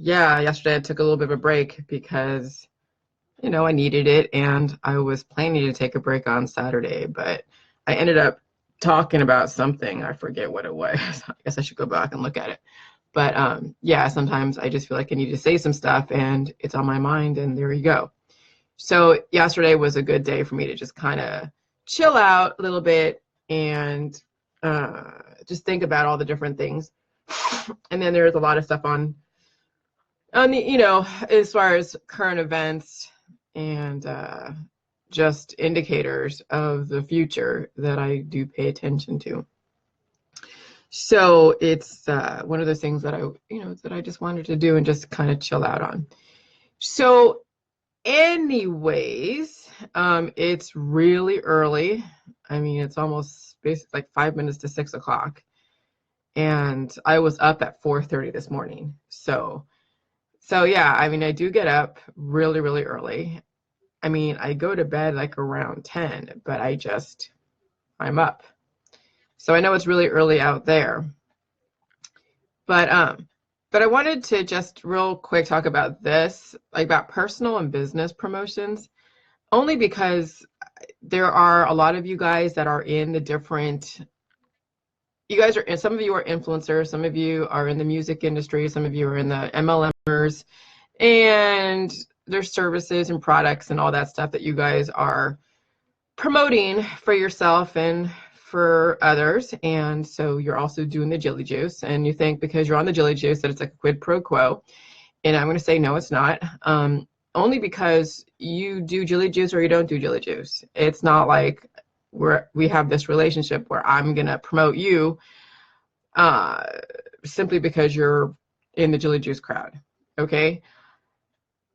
Yeah, yesterday I took a little bit of a break because, I needed it and I was planning to take a break on Saturday, but I ended up talking about something. I forget what it was. I guess I should go back and look at it. But yeah, sometimes I just feel like I need to say some stuff and it's on my mind and there you go. So yesterday was a good day for me to just kind of chill out a little bit and just think about all the different things. And then there's a lot of stuff on the, as far as current events and just indicators of the future that I do pay attention to. So it's one of those things that I just wanted to do and just kind of chill out on. So anyways, it's really early. I mean, it's almost basically like 5 minutes to 6 o'clock. And I was up at 4:30 this morning. So yeah, I mean, I do get up really, really early. I mean, I go to bed like around 10, but I'm up. So I know it's really early out there. But I wanted to just real quick talk about this, like about personal and business promotions, only because there are a lot of you guys that are in the different, some of you are influencers, some of you are in the music industry, some of you are in the MLMers, and there's services and products and all that stuff that you guys are promoting for yourself and for others. And so you're also doing the Jilly Juice, and you think because you're on the Jilly Juice that it's like a quid pro quo. And I'm going to say, no, it's not. Only because you do Jilly Juice or you don't do Jilly Juice. It's not like we have this relationship where I'm going to promote you simply because you're in the Jilly Juice crowd. Okay.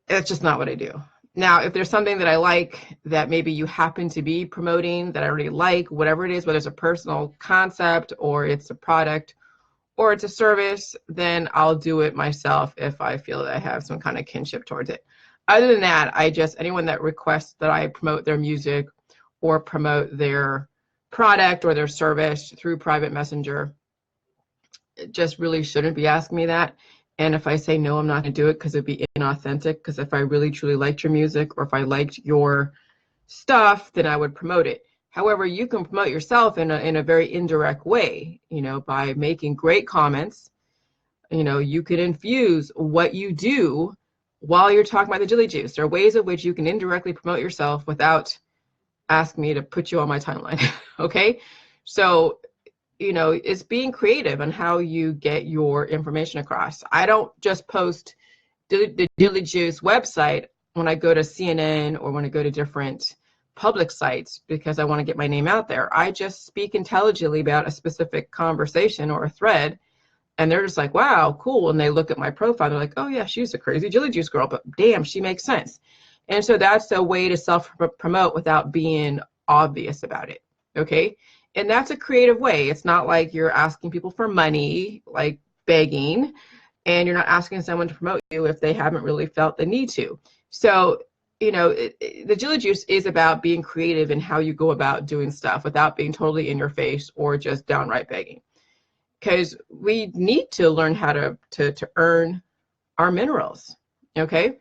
That's just not what I do. Now, if there's something that I like that maybe you happen to be promoting that I already like, whatever it is, whether it's a personal concept or it's a product or it's a service, then I'll do it myself if I feel that I have some kind of kinship towards it. Other than that, anyone that requests that I promote their music or promote their product or their service through private messenger, it just really shouldn't be asking me that. And if I say no, I'm not going to do it because it'd be inauthentic. Because if I really truly liked your music or if I liked your stuff, then I would promote it. However, you can promote yourself in a very indirect way, by making great comments. You can infuse what you do while you're talking about the Jilly Juice. There are ways in which you can indirectly promote yourself without asking me to put you on my timeline. Okay? So it's being creative on how you get your information across. I don't just post the Jilly Juice website when I go to CNN or when I go to different public sites because I want to get my name out there. I just speak intelligently about a specific conversation or a thread, and they're just like, wow, cool. And they look at my profile, they're like, oh yeah, she's a crazy Jilly Juice girl, but damn, she makes sense. And so that's a way to self-promote without being obvious about it. Okay? And that's a creative way. It's not like you're asking people for money, like begging, and you're not asking someone to promote you if they haven't really felt the need to. So, the Jilly Juice is about being creative in how you go about doing stuff without being totally in your face or just downright begging. Because we need to learn how to earn our minerals, okay?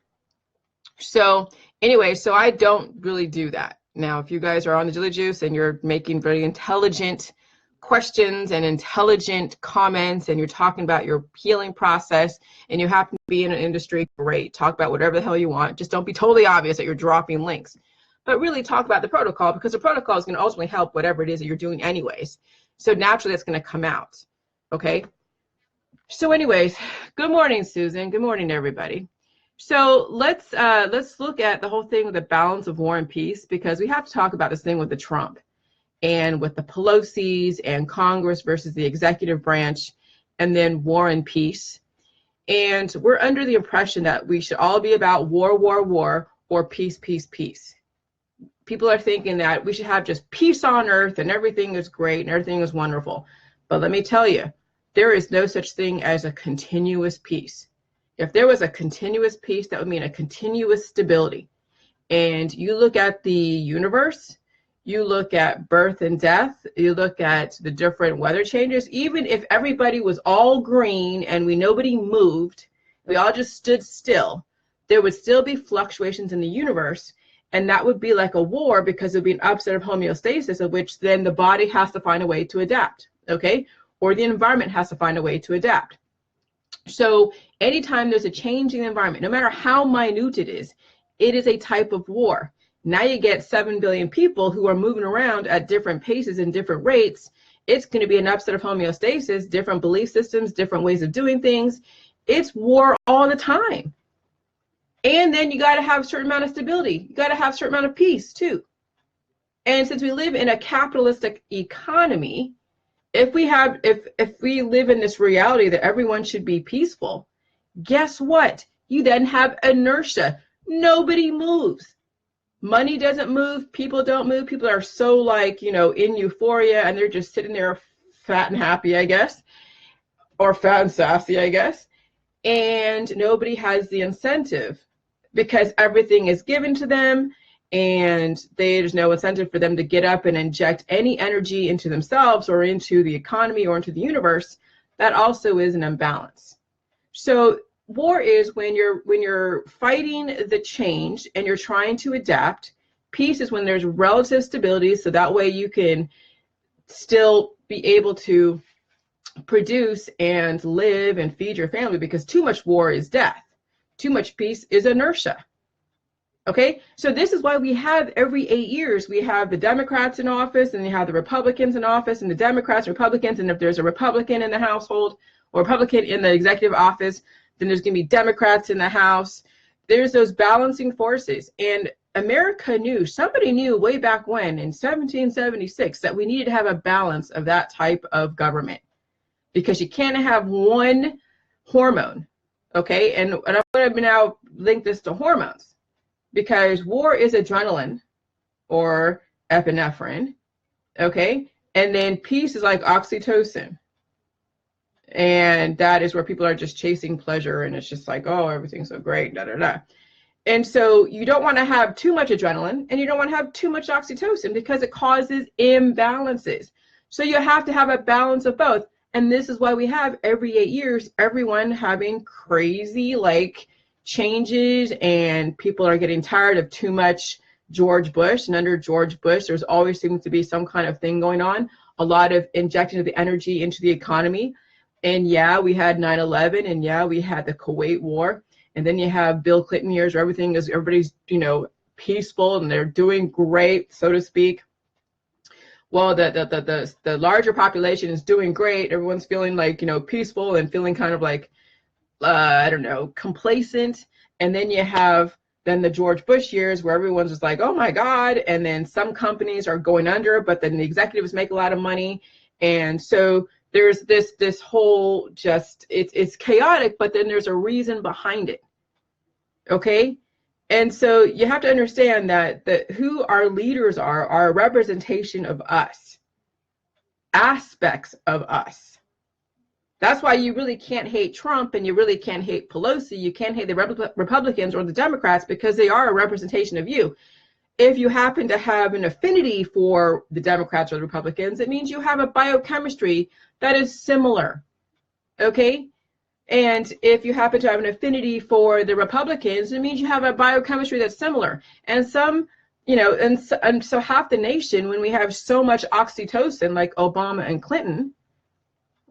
So anyway, so I don't really do that. Now, if you guys are on the Jilly Juice and you're making very intelligent questions and intelligent comments and you're talking about your healing process and you happen to be in an industry, great. Talk about whatever the hell you want. Just don't be totally obvious that you're dropping links. But really talk about the protocol, because the protocol is going to ultimately help whatever it is that you're doing anyways. So naturally, it's going to come out. Okay? So anyways, good morning, Susan. Good morning, everybody. So let's look at the whole thing with the balance of war and peace, because we have to talk about this thing with the Trump and with the Pelosi's and Congress versus the executive branch, and then war and peace. And we're under the impression that we should all be about war, war, war, or peace, peace, peace. People are thinking that we should have just peace on earth and everything is great and everything is wonderful. But let me tell you, there is no such thing as a continuous peace. If there was a continuous peace, that would mean a continuous stability. And you look at the universe, you look at birth and death, you look at the different weather changes, even if everybody was all green and nobody moved we all just stood still, there would still be fluctuations in the universe, and that would be like a war, because it would be an upset of homeostasis, of which then the body has to find a way to adapt, okay? Or the environment has to find a way to adapt. So anytime there's a change in the environment, no matter how minute it is a type of war. Now you get 7 billion people who are moving around at different paces and different rates. It's going to be an upset of homeostasis, different belief systems, different ways of doing things. It's war all the time. And then you got to have a certain amount of stability. You got to have a certain amount of peace too. And since we live in a capitalistic economy, if we live in this reality that everyone should be peaceful, guess what? You then have inertia. Nobody moves. Money doesn't move. People don't move. People are so like, in euphoria, and they're just sitting there fat and happy, I guess, or fat and sassy, I guess. And nobody has the incentive because everything is given to them, and there's no incentive for them to get up and inject any energy into themselves or into the economy or into the universe. That also is an imbalance. So war is when you're fighting the change and you're trying to adapt. Peace is when there's relative stability, so that way you can still be able to produce and live and feed your family, because too much war is death. Too much peace is inertia. Okay, so this is why we have every 8 years, we have the Democrats in office, and you have the Republicans in office, and the Democrats, Republicans, and if there's a Republican in the household or Republican in the executive office, then there's going to be Democrats in the House. There's those balancing forces. And America knew, somebody knew way back when in 1776 that we needed to have a balance of that type of government, because you can't have one hormone. Okay, and I'm going to now link this to hormones, because war is adrenaline or epinephrine, okay? And then peace is like oxytocin. And that is where people are just chasing pleasure, and it's just like, oh, everything's so great, da, da, da. And so you don't want to have too much adrenaline, and you don't want to have too much oxytocin, because it causes imbalances. So you have to have a balance of both. And this is why we have every 8 years, everyone having crazy like changes, and people are getting tired of too much George Bush. And under George Bush, there's always seems to be some kind of thing going on, a lot of injecting of the energy into the economy. And yeah, we had 9/11, and yeah, we had the Kuwait War, and then you have Bill Clinton years where everybody's peaceful and they're doing great, so to speak. Well, the larger population is doing great. Everyone's feeling like peaceful and feeling kind of like I don't know, complacent. And then you have the George Bush years where everyone's just like, oh my God. And then some companies are going under, but then the executives make a lot of money. And so there's this whole just, it's chaotic, but then there's a reason behind it. Okay. And so you have to understand that who our leaders are a representation of us, aspects of us. That's why you really can't hate Trump, and you really can't hate Pelosi. You can't hate the Republicans or the Democrats, because they are a representation of you. If you happen to have an affinity for the Democrats or the Republicans, it means you have a biochemistry that is similar. Okay? And if you happen to have an affinity for the Republicans, it means you have a biochemistry that's similar. And some, and so half the nation, when we have so much oxytocin like Obama and Clinton,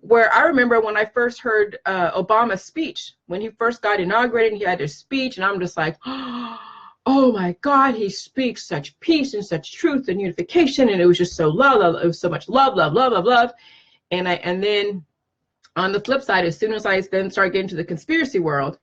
where I remember when I first heard Obama's speech, when he first got inaugurated, he had his speech, and I'm just like, oh my God, he speaks such peace and such truth and unification, and it was just so love, it was so much love, love, love, love, love. And then on the flip side, as soon as I then started getting to the conspiracy world,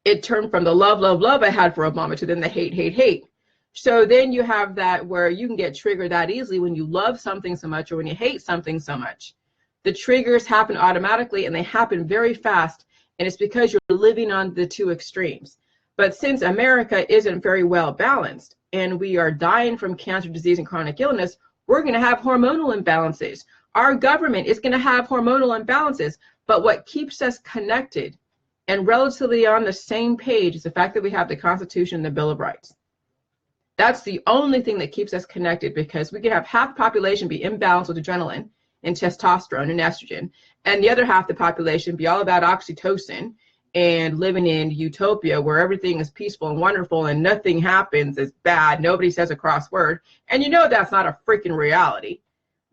it turned from the love, love, love I had for Obama to then the hate, hate, hate. So then you have that where you can get triggered that easily when you love something so much or when you hate something so much. The triggers happen automatically, and they happen very fast, and it's because you're living on the two extremes. But since America isn't very well balanced, and we are dying from cancer, disease, and chronic illness, we're going to have hormonal imbalances. Our government is going to have hormonal imbalances, but what keeps us connected and relatively on the same page is the fact that we have the Constitution and the Bill of Rights. That's the only thing that keeps us connected, because we can have half the population be imbalanced with adrenaline and testosterone and estrogen, and the other half the population be all about oxytocin and living in utopia where everything is peaceful and wonderful and nothing happens is bad, nobody says a cross word, and you know that's not a freaking reality.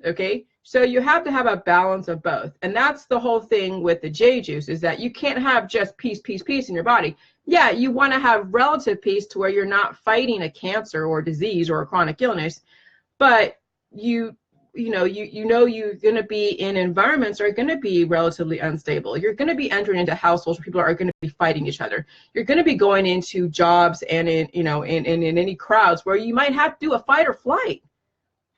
Okay, so you have to have a balance of both, and that's the whole thing with the J juice, is that you can't have just peace, peace, peace in your body. Yeah, you want to have relative peace to where you're not fighting a cancer or disease or a chronic illness, but you're going to be in environments that are going to be relatively unstable. You're going to be entering into households where people are going to be fighting each other. You're going to be going into jobs and in any crowds where you might have to do a fight or flight.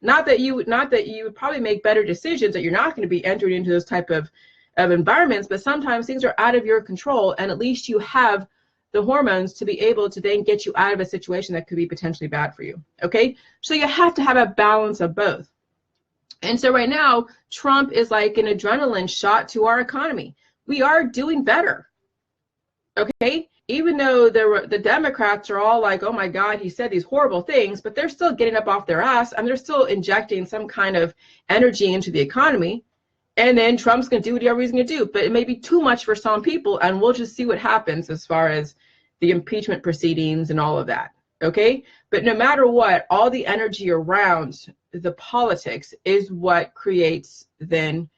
Not that you would probably make better decisions, that you're not going to be entering into those type of environments, but sometimes things are out of your control, and at least you have the hormones to be able to then get you out of a situation that could be potentially bad for you. Okay, so you have to have a balance of both. And so right now, Trump is like an adrenaline shot to our economy. We are doing better. Okay, even though the Democrats are all like, oh my God, he said these horrible things, but they're still getting up off their ass and they're still injecting some kind of energy into the economy. And then Trump's going to do whatever he's going to do. But it may be too much for some people, and we'll just see what happens as far as the impeachment proceedings and all of that. Okay, but no matter what, all the energy around the politics is what creates then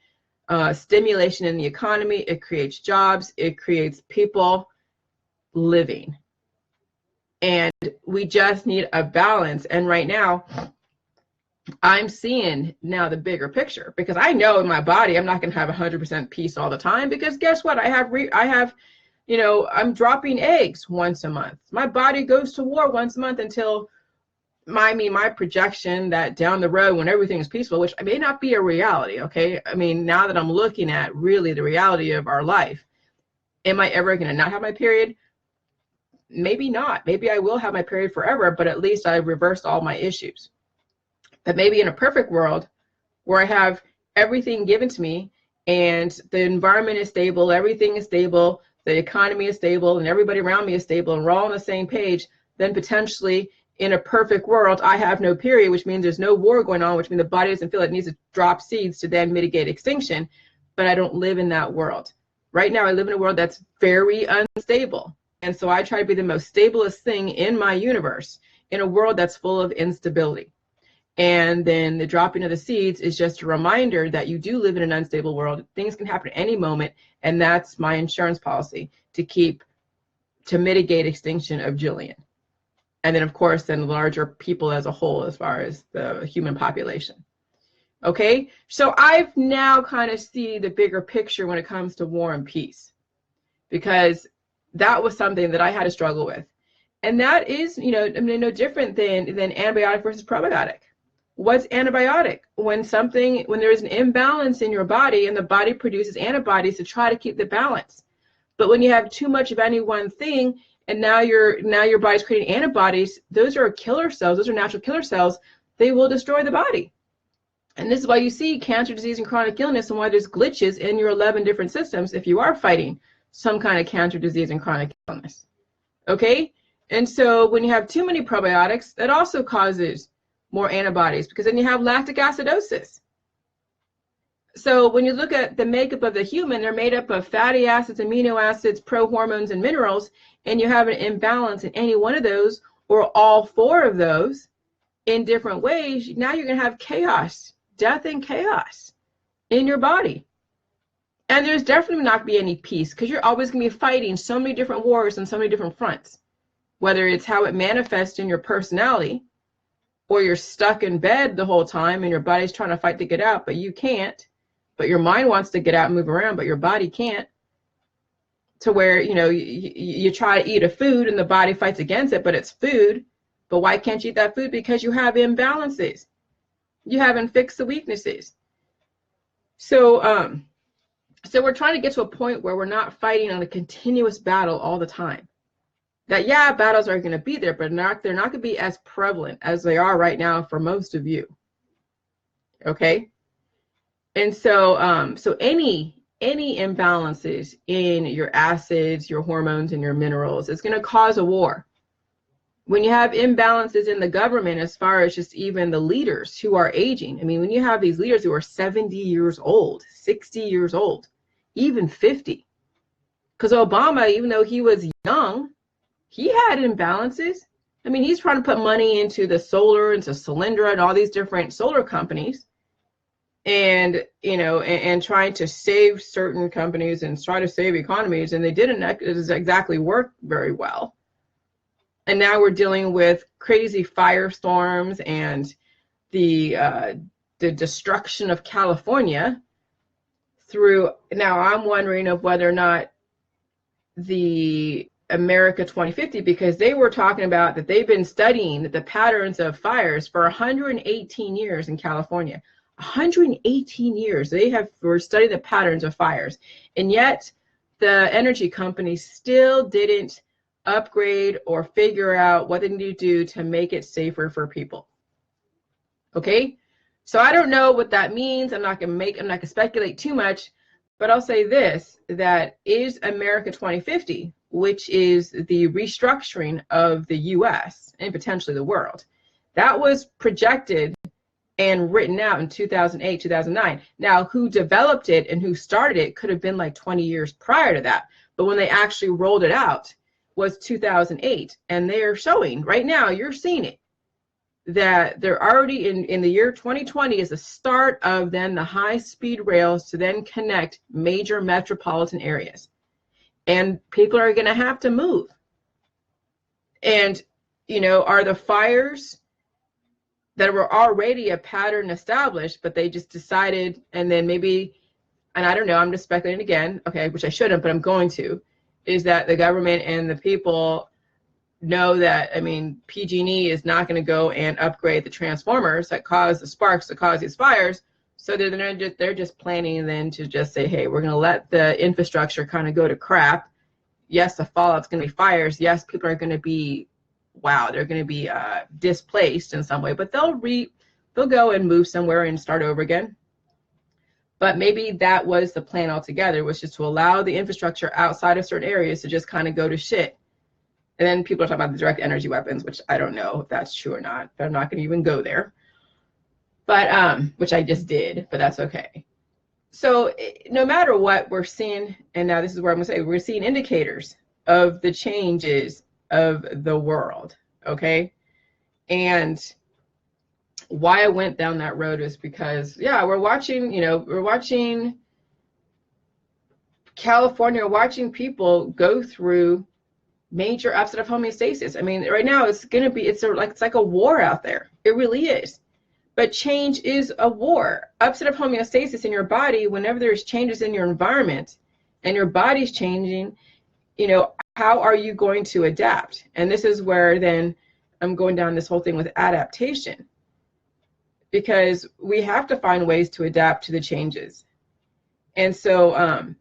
stimulation in the economy. It creates jobs. It creates people living. And we just need a balance. And right now, I'm seeing now the bigger picture, because I know in my body I'm not going to have 100% peace all the time, because guess what? I'm dropping eggs once a month. My body goes to war once a month until my projection that down the road when everything is peaceful, which may not be a reality, okay? I mean, now that I'm looking at really the reality of our life, am I ever going to not have my period? Maybe not. Maybe I will have my period forever, but at least I've reversed all my issues. But maybe in a perfect world where I have everything given to me and the environment is stable, everything is stable, the economy is stable, and everybody around me is stable, and we're all on the same page, then potentially in a perfect world, I have no period, which means there's no war going on, which means the body doesn't feel it needs to drop seeds to then mitigate extinction, but I don't live in that world. Right now, I live in a world that's very unstable. And so I try to be the most stablest thing in my universe in a world that's full of instability. And then the dropping of the seeds is just a reminder that you do live in an unstable world. Things can happen at any moment. And that's my insurance policy to mitigate extinction of Jillian. And then, of course, then larger people as a whole, as far as the human population. Okay, so I've now kind of see the bigger picture when it comes to war and peace, because that was something that I had to struggle with. And that is, no different than antibiotic versus probiotic. What's antibiotic? When there's an imbalance in your body and the body produces antibodies to try to keep the balance. But when you have too much of any one thing, and now your body's creating antibodies, those are killer cells, those are natural killer cells, they will destroy the body. And this is why you see cancer, disease, and chronic illness, and why there's glitches in your 11 different systems if you are fighting some kind of cancer, disease, and chronic illness. Okay? And so when you have too many probiotics, that also causes more antibodies, because then you have lactic acidosis. So when you look at the makeup of the human, they're made up of fatty acids, amino acids, prohormones, and minerals, and you have an imbalance in any one of those or all four of those in different ways. Now you're going to have chaos, death and chaos in your body. And there's definitely not going to be any peace, because you're always going to be fighting so many different wars on so many different fronts, whether it's how it manifests in your personality, or you're stuck in bed the whole time and your body's trying to fight to get out, but you can't. But your mind wants to get out and move around, but your body can't. To where, you try to eat a food and the body fights against it, but it's food. But why can't you eat that food? Because you have imbalances. You haven't fixed the weaknesses. So we're trying to get to a point where we're not fighting on a continuous battle all the time. That, yeah, battles are going to be there, but they're not going to be as prevalent as they are right now for most of you. Okay? And so so any imbalances in your acids, your hormones, and your minerals is going to cause a war. When you have imbalances in the government, as far as just even the leaders who are aging, I mean, when you have these leaders who are 70 years old, 60 years old, even 50, Because Obama, even though he was young, he had imbalances. I mean, he's trying to put money into the solar, into Solyndra and all these different solar companies, and and trying to save certain companies and try to save economies, and they didn't exactly work very well. And now we're dealing with crazy firestorms and the destruction of California through. Now I'm wondering of whether or not the America 2050, because they were talking about that they've been studying the patterns of fires for 118 years in California. 118 years they have studied the patterns of fires, and yet the energy companies still didn't upgrade or figure out what they need to do to make it safer for people. Okay, so I don't know what that means. I'm not gonna speculate too much, but I'll say this, that is America 2050, which is the restructuring of the US and potentially the world. That was projected and written out in 2008, 2009. Now, who developed it and who started it could have been like 20 years prior to that. But when they actually rolled it out was 2008. And they are showing right now, you're seeing it, that they're already in the year 2020 is the start of then the high-speed rails to then connect major metropolitan areas. And people are going to have to move. And, are the fires that were already a pattern established, but they just decided, and then maybe, and I don't know, I'm just speculating again, okay, which I shouldn't, but I'm going to, is that the government and the people know that, I mean, PG&E is not going to go and upgrade the transformers that cause the sparks that cause these fires. So they're just planning then to just say, hey, we're going to let the infrastructure kind of go to crap. Yes, the fallout's going to be fires. Yes, people are going to be, they're going to be displaced in some way, but they'll go and move somewhere and start over again. But maybe that was the plan altogether, was just to allow the infrastructure outside of certain areas to just kind of go to shit. And then people are talking about the direct energy weapons, which I don't know if that's true or not. But I'm not going to even go there. But which I just did, but that's okay. So no matter what we're seeing, and now this is where I'm going to say, we're seeing indicators of the changes of the world, okay? And why I went down that road is because, we're watching California, watching people go through major upset of homeostasis. I mean, right now it's like a war out there. It really is. But change is a war. Upset of homeostasis in your body, whenever there's changes in your environment and your body's changing, how are you going to adapt? And this is where then I'm going down this whole thing with adaptation, because we have to find ways to adapt to the changes. And so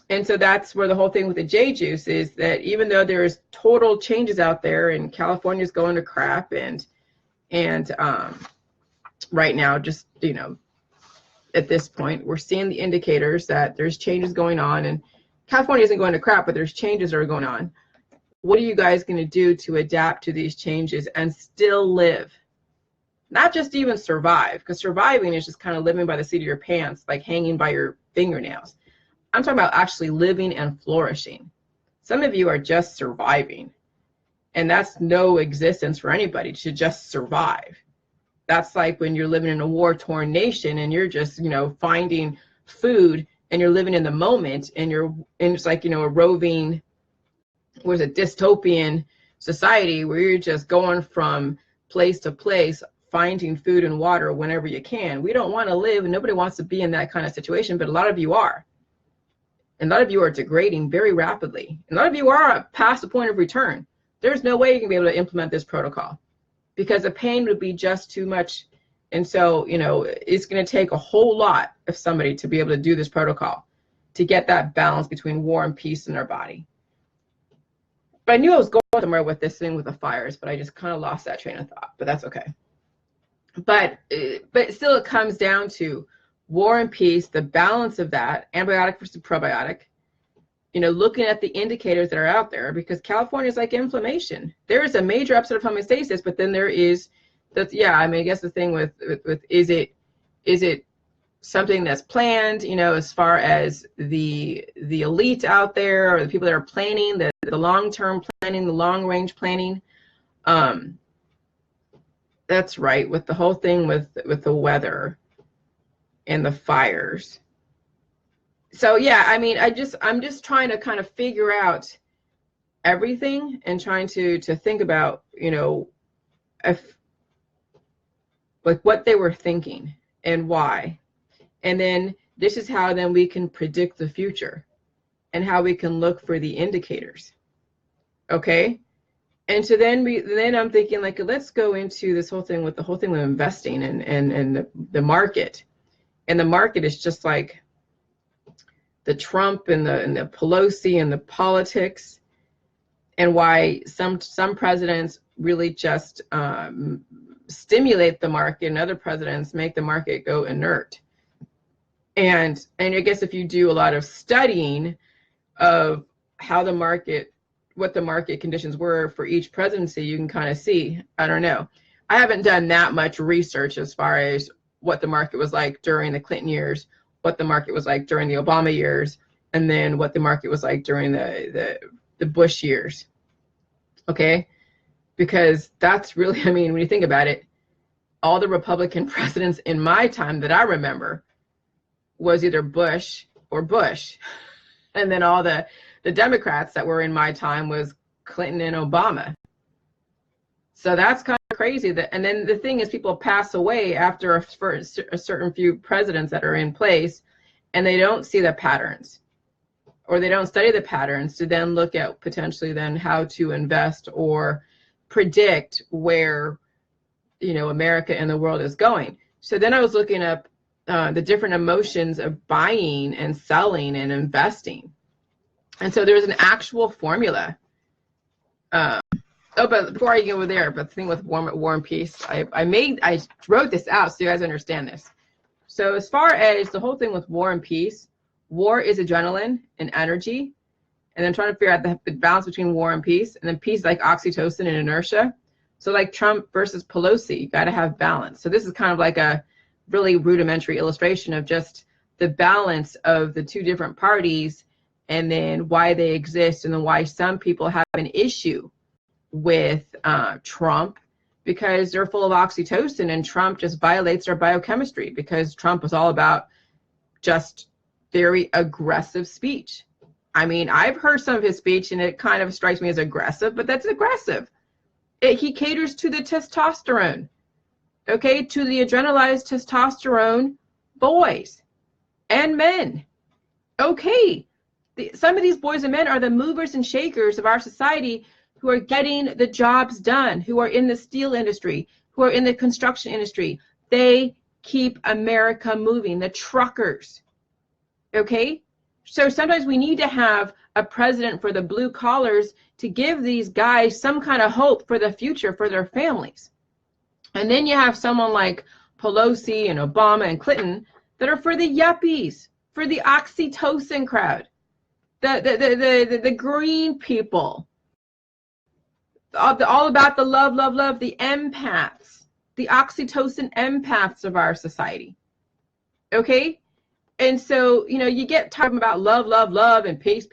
that's where the whole thing with the J juice is, that even though there's total changes out there and California's going to crap, and right now, just, at this point, we're seeing the indicators that there's changes going on, and California isn't going to crap, but there's changes that are going on. What are you guys going to do to adapt to these changes and still live? Not just even survive, because surviving is just kind of living by the seat of your pants, like hanging by your fingernails. I'm talking about actually living and flourishing. Some of you are just surviving, and that's no existence for anybody to just survive. That's like when you're living in a war-torn nation and you're just, finding food and you're living in the moment, and it's like, a roving, dystopian society where you're just going from place to place, finding food and water whenever you can. We don't want to live, and nobody wants to be in that kind of situation, but a lot of you are. And a lot of you are degrading very rapidly. And a lot of you are past the point of return. There's no way you can be able to implement this protocol, because the pain would be just too much. And so, it's going to take a whole lot of somebody to be able to do this protocol, to get that balance between war and peace in their body. But I knew I was going somewhere with this thing with the fires, but I just kind of lost that train of thought, but that's okay. But still, it comes down to war and peace, the balance of that, antibiotic versus probiotic, looking at the indicators that are out there, because California is like inflammation. There is a major upset of homeostasis, but then there is, I guess the thing with is it something that's planned, you know, as far as the elite out there, or the people that are planning the long-term planning, the long-range planning. That's right, with the whole thing with the weather and the fires. So yeah, I mean, I'm just trying to kind of figure out everything and trying to think about, you know, if like what they were thinking and why. And then this is how then we can predict the future and how we can look for the indicators. Okay? And so then I'm thinking, like, let's go into this whole thing with investing and the market. And the market is just like the Trump and the Pelosi and the politics, and why some presidents really just stimulate the market, and other presidents make the market go inert. And I guess if you do a lot of studying of how the market, what the market conditions were for each presidency, you can kind of see. I don't know. I haven't done that much research as far as what the market was like during the Clinton years, what the market was like during the Obama years, and then what the market was like during the Bush years. Okay? Because that's really, I mean, when you think about it, all the Republican presidents in my time that I remember was either Bush or Bush. And then all the Democrats that were in my time was Clinton and Obama. So that's kind of crazy. And then the thing is, people pass away after a certain few presidents that are in place, and they don't see the patterns, or they don't study the patterns to then look at potentially then how to invest or predict where, you know, America and the world is going. So then I was looking up the different emotions of buying and selling and investing. And so there's an actual formula. But before I go there, but the thing with War and Peace, I wrote this out so you guys understand this. So as far as the whole thing with War and Peace, war is adrenaline and energy. And then trying to figure out the balance between war and peace. And then peace, like oxytocin and inertia. So like Trump versus Pelosi, you got to have balance. So this is kind of like a really rudimentary illustration of just the balance of the two different parties, and then why they exist, and then why some people have an issue with Trump, because they're full of oxytocin, and Trump just violates their biochemistry, because Trump was all about just very aggressive speech. I mean, I've heard some of his speech, and it kind of strikes me as aggressive, but that's aggressive. He caters to the testosterone, okay, to the adrenalized testosterone boys and men. Okay, some of these boys and men are the movers and shakers of our society, who are getting the jobs done, who are in the steel industry, who are in the construction industry. They keep America moving, the truckers, okay? So sometimes we need to have a president for the blue collars to give these guys some kind of hope for the future for their families. And then you have someone like Pelosi and Obama and Clinton that are for the yuppies, for the oxytocin crowd, the green people, all about the love, the empaths, the oxytocin empaths of our society. Okay? And so, you know, you get talking about love, and peace,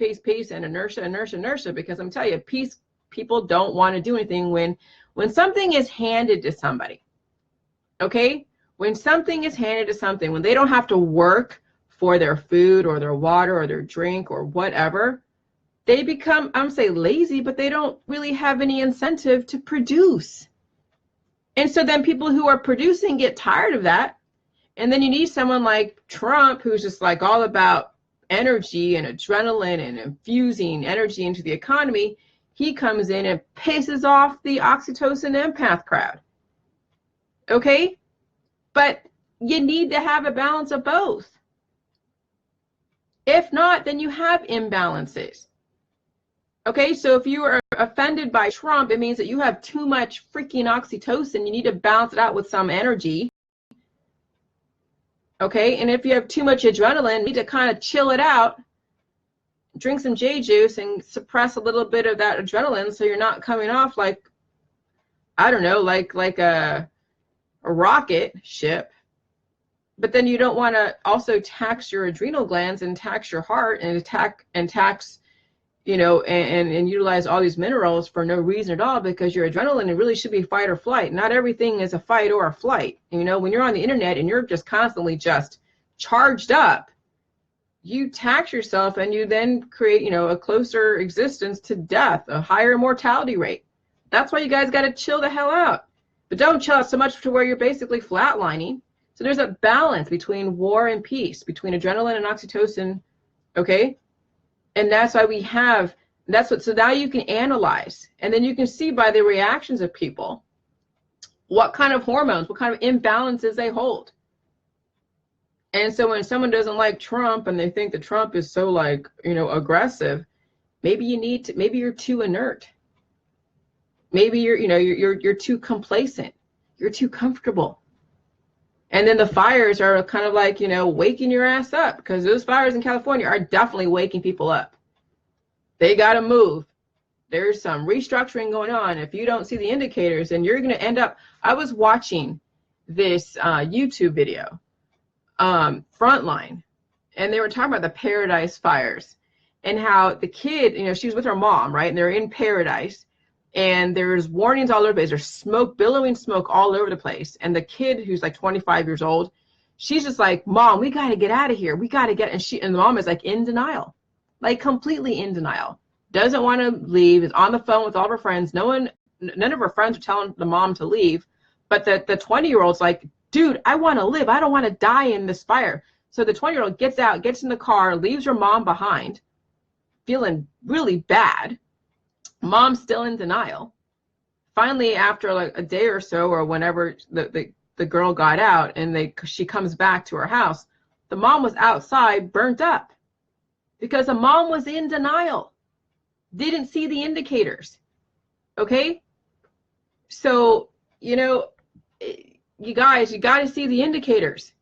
and inertia, because I'm telling you, peace, people don't want to do anything when something is handed to somebody. Okay? When something is handed to something, when they don't have to work for their food or their water or their drink or whatever, they become, I'm saying lazy, but they don't really have any incentive to produce. And so then people who are producing get tired of that. And then you need someone like Trump, who's just like all about energy and adrenaline and infusing energy into the economy. He comes in and pisses off the oxytocin empath crowd. Okay? But you need to have a balance of both. If not, then you have imbalances. Okay, so if you are offended by Trump, it means that you have too much freaking oxytocin. You need to balance it out with some energy. Okay, and if you have too much adrenaline, you need to kind of chill it out, drink some J juice and suppress a little bit of that adrenaline, so you're not coming off like, I don't know, like a rocket ship. But then you don't want to also tax your adrenal glands and tax your heart and tax, you know, and utilize all these minerals for no reason at all, because your adrenaline really should be fight or flight. Not everything is a fight or a flight. You know, when you're on the internet and you're just constantly just charged up, you tax yourself and you then create, you know, a closer existence to death, a higher mortality rate. That's why you guys got to chill the hell out. But don't chill out so much to where you're basically flatlining. So there's a balance between war and peace, between adrenaline and oxytocin, okay? And that's why we have, so now you can analyze, and then you can see by the reactions of people what kind of hormones, what kind of imbalances they hold. And so when someone doesn't like Trump and they think that Trump is so, like, you know, aggressive, maybe you're too inert. Maybe you're too complacent. You're too comfortable. And then the fires are kind of like, you know, waking your ass up, because those fires in California are definitely waking people up. They got to move. There's some restructuring going on. If you don't see the indicators, then you're going to end up. I was watching this YouTube video, Frontline, and they were talking about the Paradise fires and how the kid, you know, she was with her mom, right? And they're in Paradise. And there's warnings all over the place. There's smoke, billowing smoke all over the place. And the kid, who's like 25 years old, she's just like, Mom, we got to get out of here. We got to get. And the mom is like in denial, like completely in denial. Doesn't want to leave. Is on the phone with all of her friends. None of her friends are telling the mom to leave. But the 20-year-old's like, dude, I want to live. I don't want to die in this fire. So the 20-year-old gets out, gets in the car, leaves her mom behind, feeling really bad. Mom's still in denial. Finally, after like a day or so, or whenever the girl got out and she comes back to her house, the mom was outside burnt up because the mom was in denial, didn't see the indicators. Okay? So, you know, you guys, you got to see the indicators.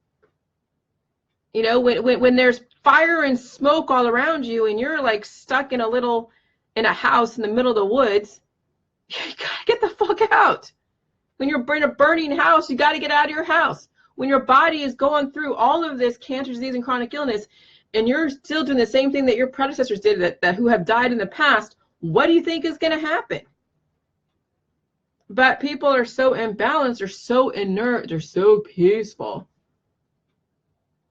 You know, when there's fire and smoke all around you and you're like stuck in a house in the middle of the woods, you gotta get the fuck out. When you're in a burning house, you gotta get out of your house. When your body is going through all of this cancer, disease, and chronic illness, and you're still doing the same thing that your predecessors did, that who have died in the past, what do you think is gonna happen? But people are so imbalanced, they're so inert, they're so peaceful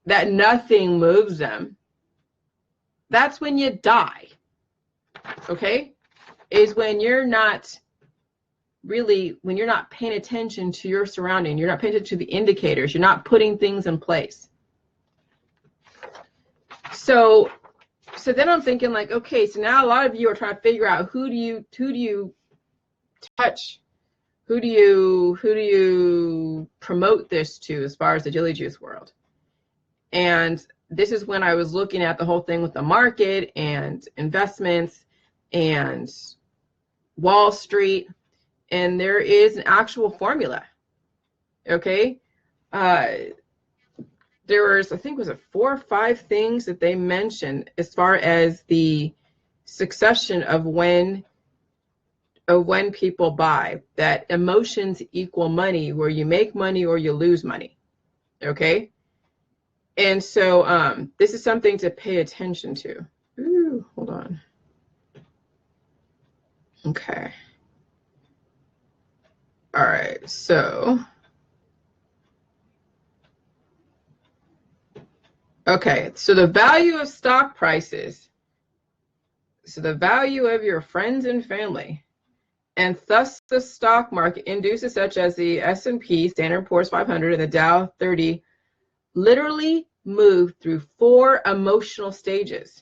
that nothing moves them. That's when you die. Okay, is when you're not paying attention to your surrounding, you're not paying attention to the indicators, you're not putting things in place. So then I'm thinking like, okay, so now a lot of you are trying to figure out who do you touch, who do you promote this to as far as the Jilly Juice world. And this is when I was looking at the whole thing with the market and investments and Wall Street, and there is an actual formula. Okay, there was, I think, was it 4 or 5 things that they mentioned as far as the succession of when people buy. That emotions equal money, where you make money or you lose money. Okay, and so this is something to pay attention to. Ooh, hold on. Okay. All right. So, okay. So the value of stock prices. So the value of your friends and family, and thus the stock market induces such as the S&P, Standard & Poor's 500, and the Dow 30, literally move through 4 emotional stages.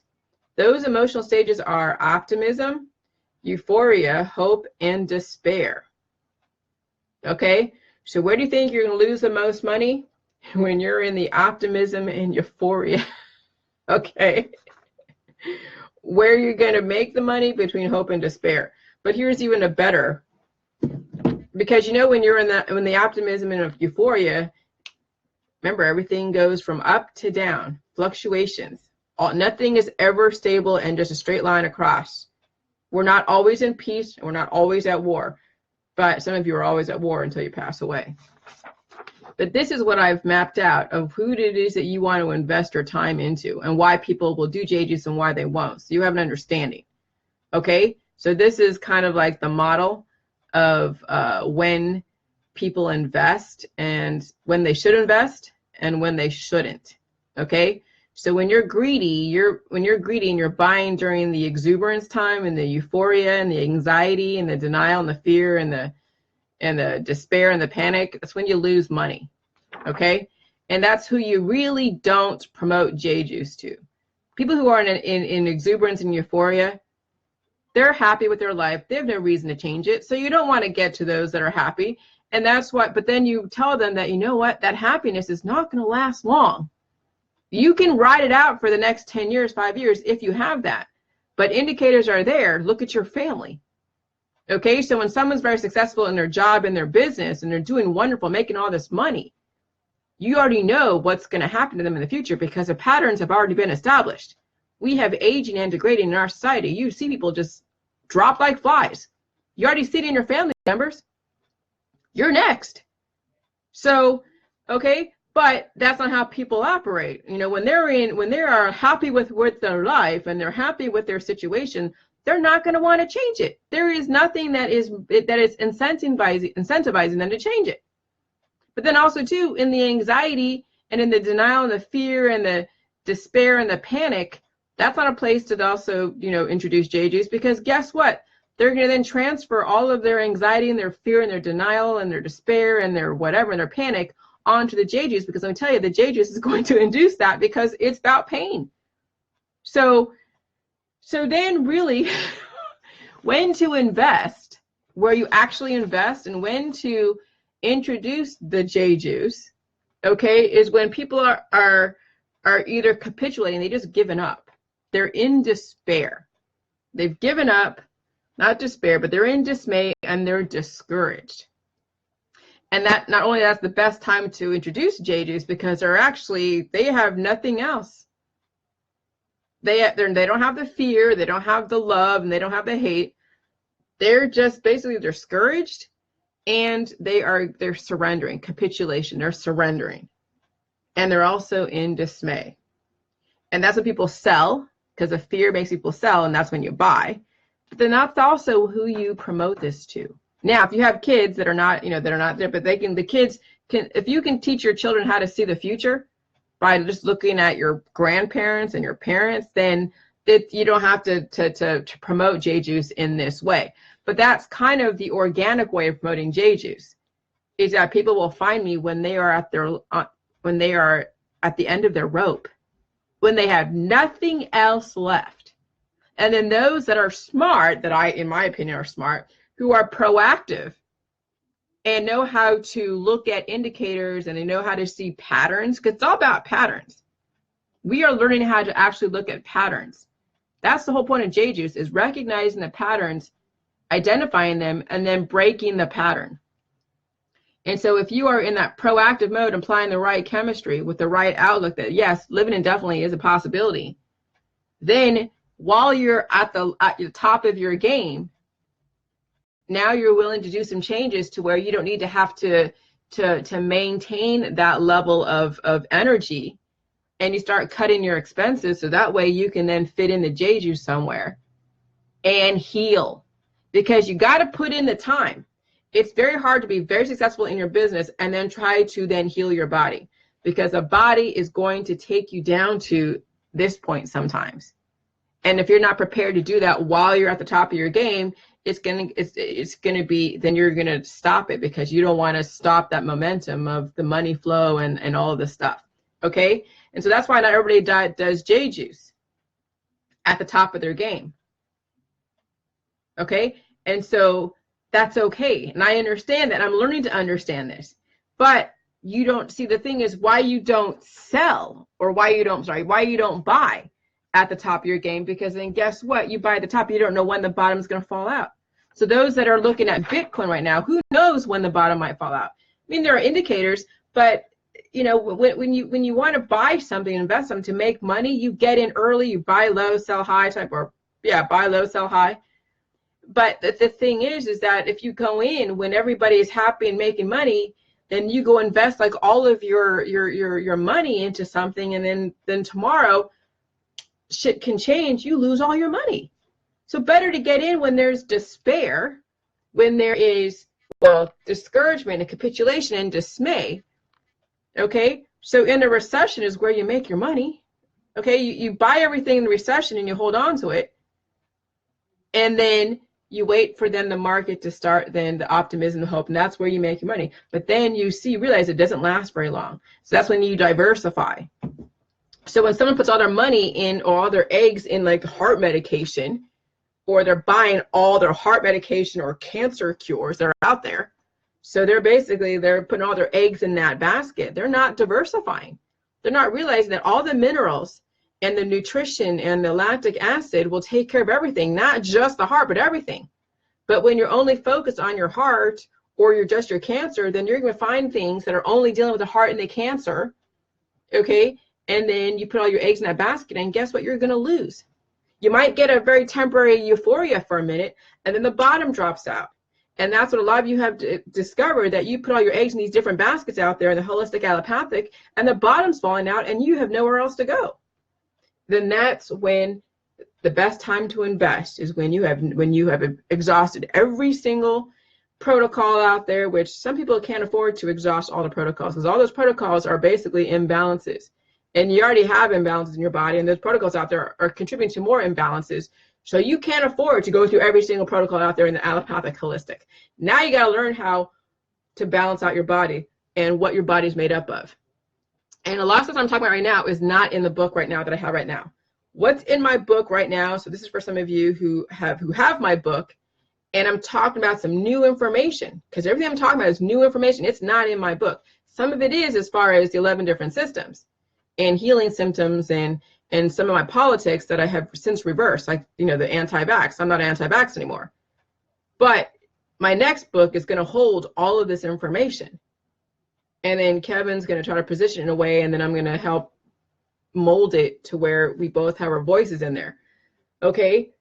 Those emotional stages are optimism, euphoria, hope, and despair. Okay, so where do you think you're going to lose the most money? When you're in the optimism and euphoria. Okay, where you're going to make the money? Between hope and despair. But here's even a better, because you know when you're in the optimism and euphoria, remember everything goes from up to down, fluctuations. Nothing is ever stable and just a straight line across. We're not always in peace, and we're not always at war. But some of you are always at war until you pass away. But this is what I've mapped out of who it is that you want to invest your time into and why people will do JJs and why they won't. So you have an understanding. Okay, so this is kind of like the model of when people invest and when they should invest and when they shouldn't. Okay, so when you're greedy, and you're buying during the exuberance time and the euphoria and the anxiety and the denial and the fear and the despair and the panic, that's when you lose money. Okay, and that's who you really don't promote J juice to. People who are in exuberance and euphoria, they're happy with their life. They have no reason to change it. So you don't want to get to those that are happy. And that's what, but then you tell them that, you know what, that happiness is not going to last long. You can ride it out for the next 10 years, 5 years, if you have that. But indicators are there. Look at your family. Okay, so when someone's very successful in their job, in their business, and they're doing wonderful, making all this money, you already know what's going to happen to them in the future because the patterns have already been established. We have aging and degrading in our society. You see people just drop like flies. You already see it in your family members. You're next. So, okay, but that's not how people operate. You know, when they are happy with their life and they're happy with their situation, they're not going to want to change it. There is nothing that is incentivizing them to change it. But then also too, in the anxiety and in the denial and the fear and the despair and the panic, that's not a place to also, you know, introduce JJs, because guess what? They're going to then transfer all of their anxiety and their fear and their denial and their despair and their whatever and their panic onto the JJs, because I'm telling you, the JJs is going to induce that because it's about pain. So then really when to invest, where you actually invest, and when to introduce the J juice, okay, is when people are either capitulating, they just given up. They're in despair. They've given up, not despair, but they're in dismay and they're discouraged. And that not only that's the best time to introduce J juice, because they have nothing else. They don't have the fear, they don't have the love, and they don't have the hate. They're just basically discouraged, and they're surrendering, capitulation. They're surrendering, and they're also in dismay. And that's when people sell, because the fear makes people sell, and that's when you buy. But then that's also who you promote this to. Now, if you have kids that are not, you know, that are not there, but the kids can, if you can teach your children how to see the future by just looking at your grandparents and your parents, then you don't have to promote J juice in this way. But that's kind of the organic way of promoting J juice, is that people will find me when they are at the end of their rope, when they have nothing else left. And then those that are smart, in my opinion, are smart, who are proactive and know how to look at indicators and they know how to see patterns, because it's all about patterns. We are learning how to actually look at patterns. That's the whole point of J juice, is recognizing the patterns, identifying them, and then breaking the pattern. And so if you are in that proactive mode, applying the right chemistry with the right outlook that, yes, living indefinitely is a possibility, then while you're at the top of your game, now you're willing to do some changes to where you don't need to have to maintain that level of energy, and you start cutting your expenses so that way you can then fit in the J juice somewhere and heal, because you got to put in the time. It's very hard to be very successful in your business and then try to then heal your body, because a body is going to take you down to this point sometimes. And if you're not prepared to do that while you're at the top of your game, it's gonna be, then you're gonna stop it, because you don't want to stop that momentum of the money flow and all of this stuff. Okay, and so that's why not everybody does J juice at the top of their game. Okay, and so that's okay, and I understand that. I'm learning to understand this, but you don't see, the thing is why you don't sell, or why you don't buy at the top of your game, because then guess what? You buy at the top, you don't know when the bottom is going to fall out. So those that are looking at Bitcoin right now, who knows when the bottom might fall out? I mean, there are indicators, but you know, when you want to buy something, invest something to make money, you get in early, you buy low, sell high type, or buy low, sell high. But the thing is that if you go in when everybody is happy and making money, and you go invest like all of your money into something, and then tomorrow shit can change, you lose all your money. So better to get in when there's despair, when there is, well, discouragement and capitulation and dismay. Okay, so in a recession is where you make your money. Okay, you buy everything in the recession and you hold on to it, and then you wait for then the market to start, then the optimism, the hope, and that's where you make your money. But then you realize it doesn't last very long. So that's when you diversify. So when someone puts all their money in, or all their eggs in like heart medication, or they're buying all their heart medication or cancer cures that are out there, so they're putting all their eggs in that basket. They're not diversifying. They're not realizing that all the minerals and the nutrition and the lactic acid will take care of everything, not just the heart, but everything. But when you're only focused on your heart, or you're just your cancer, then you're going to find things that are only dealing with the heart and the cancer, okay? And then you put all your eggs in that basket, and guess what? You're going to lose. You might get a very temporary euphoria for a minute, and then the bottom drops out. And that's what a lot of you have discovered, that you put all your eggs in these different baskets out there in the holistic allopathic, and the bottom's falling out, and you have nowhere else to go. Then that's when the best time to invest is when you have exhausted every single protocol out there, which some people can't afford to exhaust all the protocols, because all those protocols are basically imbalances. And you already have imbalances in your body, and those protocols out there are contributing to more imbalances. So you can't afford to go through every single protocol out there in the allopathic holistic. Now you got to learn how to balance out your body and what your body's made up of. And a lot of stuff I'm talking about right now is not in the book right now that I have right now. What's in my book right now, so this is for some of you who have my book, and I'm talking about some new information, because everything I'm talking about is new information. It's not in my book. Some of it is, as far as the 11 different systems and healing symptoms, and some of my politics that I have since reversed, like, you know, the anti-vax. I'm not anti-vax anymore. But my next book is going to hold all of this information. And then Kevin's going to try to position it in a way, and then I'm going to help mold it to where we both have our voices in there. Okay?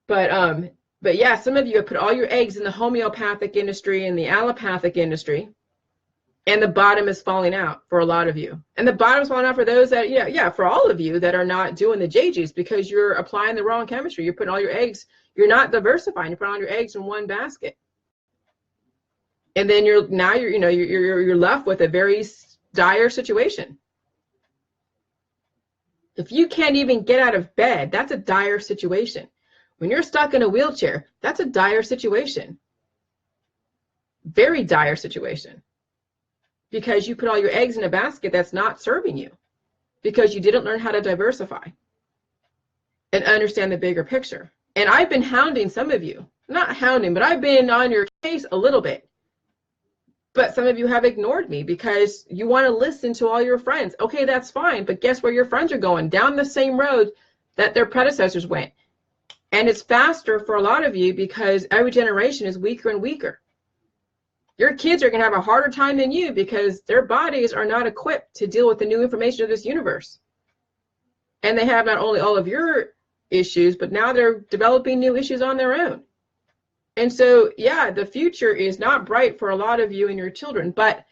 But yeah, some of you have put all your eggs in the homeopathic industry and the allopathic industry, and the bottom is falling out for a lot of you. And the bottom's falling out for those that, yeah, for all of you that are not doing the JGs, because you're applying the wrong chemistry. You're putting all your eggs, you're not diversifying. You're putting all your eggs in one basket. And then you're left with a very dire situation. If you can't even get out of bed, that's a dire situation. When you're stuck in a wheelchair, that's a dire situation. Very dire situation. Because you put all your eggs in a basket that's not serving you. Because you didn't learn how to diversify and understand the bigger picture. And I've been hounding some of you. Not hounding, but I've been on your case a little bit. But some of you have ignored me because you want to listen to all your friends. Okay, that's fine, but guess where your friends are going? Down the same road that their predecessors went. And it's faster for a lot of you because every generation is weaker and weaker. Your kids are going to have a harder time than you because their bodies are not equipped to deal with the new information of this universe. And they have not only all of your issues, but now they're developing new issues on their own. And so, yeah, the future is not bright for a lot of you and your children. But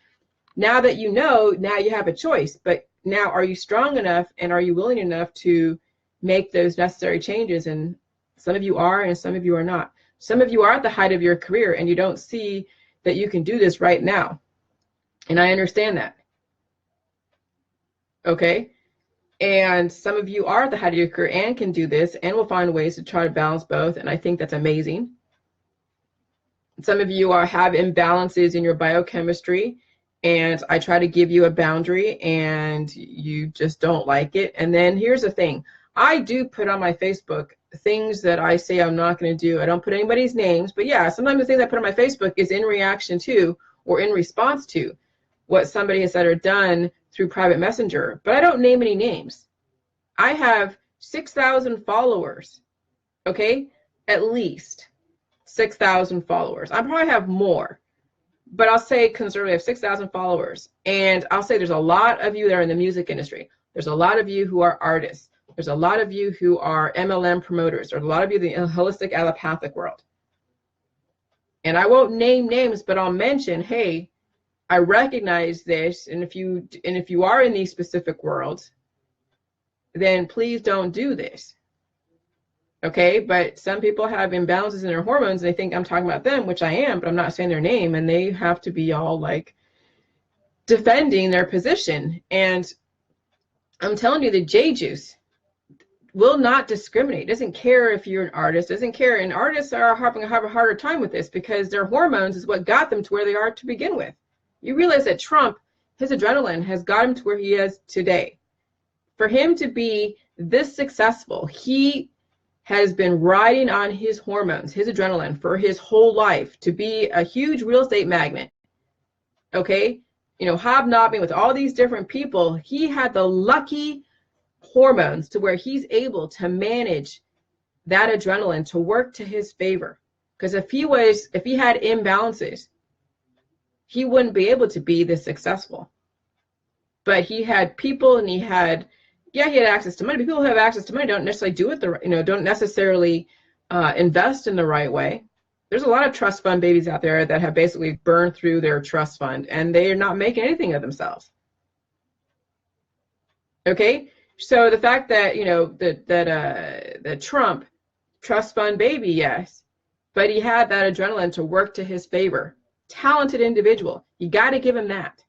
now that you know, now you have a choice. But now, are you strong enough and are you willing enough to make those necessary changes? And some of you are, and some of you are not. Some of you are at the height of your career and you don't see that you can do this right now. And I understand that. Okay? And some of you are at the height of your career and can do this and will find ways to try to balance both. And I think that's amazing. Some of you have imbalances in your biochemistry, and I try to give you a boundary and you just don't like it. And then here's the thing. I do put on my Facebook things that I say I'm not going to do. I don't put anybody's names, but yeah, sometimes the things I put on my Facebook is in reaction to or in response to what somebody has said or done through private messenger, but I don't name any names. I have 6,000 followers, okay? At least 6,000 followers. I probably have more, but I'll say conservative 6,000 followers. And I'll say there's a lot of you that are in the music industry. There's a lot of you who are artists. There's a lot of you who are MLM promoters. There's a lot of you in the holistic allopathic world. And I won't name names, but I'll mention, hey, I recognize this, and if you are in these specific worlds, then please don't do this. Okay, but some people have imbalances in their hormones, and they think I'm talking about them, which I am, but I'm not saying their name, and they have to be all like defending their position. And I'm telling you, the J juice will not discriminate. Doesn't care if you're an artist, doesn't care. And artists are having a harder time with this because their hormones is what got them to where they are to begin with. You realize that Trump, his adrenaline has got him to where he is today. For him to be this successful, he has been riding on his hormones, his adrenaline for his whole life, to be a huge real estate magnate. Okay, you know, hobnobbing with all these different people. He had the lucky hormones to where he's able to manage that adrenaline to work to his favor. Because if he had imbalances, he wouldn't be able to be this successful. But he had people, and he had access to money. People who have access to money don't necessarily do it don't necessarily invest in the right way. There's a lot of trust fund babies out there that have basically burned through their trust fund, and they are not making anything of themselves. Okay, so the fact that that Trump trust fund baby, yes, but he had that adrenaline to work to his favor. Talented individual, you got to give him that.